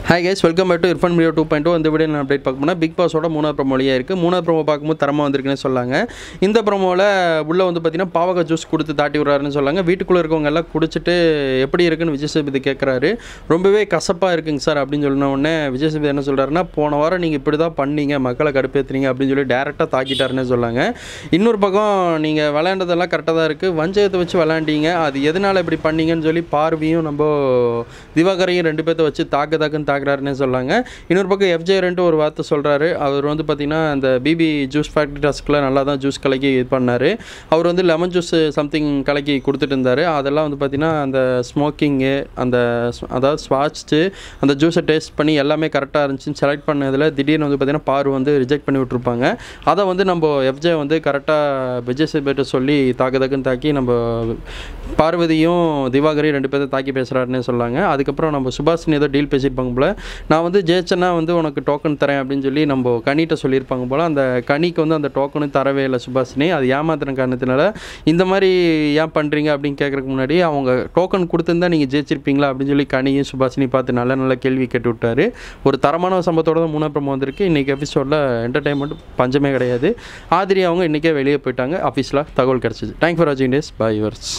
Hi guys, welcome back to Irfan Video 2.0. இந்த video நான் update பார்க்க போனால் பிக் பாஸோட 3வது ப்ரோமோலியே இருக்குது. 3வது ப்ரோமோ பார்க்கும்போது தரமாக வந்திருக்குன்னு சொல்லாங்க. இந்த ப்ரோமோவில் உள்ளே வந்து பார்த்தீங்கன்னா பாவக்காய் ஜூஸ் கொடுத்து தாட்டி விட்றாருன்னு சொல்லாங்க. வீட்டுக்குள்ளே இருக்கவங்க எல்லாம் குடிச்சிட்டு எப்படி இருக்குன்னு விஜய் சேதுபதி கேட்குறாரு. ரொம்பவே கசப்பாக இருக்குங்க சார் அப்படின்னு சொன்ன உடனே விஜய் சேதுபதி என்ன சொல்கிறாருன்னா, போன வாரம் நீங்கள் இப்படி தான் பண்ணீங்க, மக்களை கடுப்பேற்றுறீங்க அப்படின்னு சொல்லி டேரெக்டாக தாக்கிட்டாருன்னு சொல்லாங்க. இன்னொரு பக்கம் நீங்கள் விளையாண்டதெல்லாம் கரெக்டாக தான் இருக்குது, வஞ்சகத்தை வச்சு விளையாண்டீங்க, அது எதனால் இப்படி பண்ணீங்கன்னு சொல்லி பார்வையும் நம்ம திவாகரையும் 2 பேர்த்த வச்சு தாக்குன்னு தாக்குறாருன்னு சொல்லாங்க. இன்னொரு பக்கம் FJ2 ஒரு வார்த்தை சொல்கிறாரு. அவர் வந்து பார்த்திங்கன்னா அந்த பிபி ஜூஸ் ஃபேக்ட்ரி டாஸ்கில் நல்லா தான் ஜூஸ் கலக்கி இது பண்ணார். அவர் வந்து லெமன் ஜூஸ் சம்திங் கலக்கி கொடுத்துட்டு இருந்தார். அதெல்லாம் வந்து பார்த்திங்கன்னா அந்த ஸ்மோக்கிங்கு அதாவது ஸ்வாட்ச்சு அந்த ஜூஸை டேஸ்ட் பண்ணி எல்லாமே கரெக்டாக இருந்துச்சுன்னு செலக்ட் பண்ணதில் திடீர்னு வந்து பார்த்திங்கன்னா பாரு வந்து ரிஜெக்ட் பண்ணி விட்ருப்பாங்க. அதை வந்து நம்ம FJ வந்து கரெக்டாக விஜய் சேதுபதிட்ட சொல்லி தாக்குன்னு தாக்கி நம்ம பார்வதியும் திவாகரையும் 2 பேர்த்த தாக்கி பேசுகிறாருன்னு சொல்லாங்க. அதுக்கப்புறம் நம்ம சுபாஷினி ஏதோ டீல் பேசியிருப்பாங்க போல், நான் வந்து ஜெயிச்சேன்னா வந்து உனக்கு டோக்கன் தரேன் அப்படின்னு சொல்லி நம்ம கனிகிட்ட சொல்லியிருப்பாங்க போல். அந்த கனிக்கு வந்து அந்த டோக்கனும் தரவே இல்லை சுபாஷினி. அது ஏமாத்தின காரணத்தினால இந்த மாதிரி ஏன் பண்ணுறீங்க அப்படின்னு கேட்குறதுக்கு முன்னாடி அவங்க டோக்கன் கொடுத்துருந்தா நீங்கள் ஜெயிச்சிருப்பீங்களா அப்படின்னு சொல்லி கனியும் சுபாஷினி பார்த்து நல்ல கேள்வி கேட்டு விட்டார். ஒரு தரமான சம்பவத்தோட தான் 3வது ப்ரோமோ வந்திருக்கு. இன்றைக்கி எபிசோடில் என்டர்டைன்மெண்ட் பஞ்சமே கிடையாது. ஆதிரி அவங்க இன்றைக்கே வெளியே போயிட்டாங்க. ஆஃபீஸில் தகவல் கிடச்சிது. தேங்க்ஸ் ஃபார் வாட்சிங் டேஸ். Bye yours.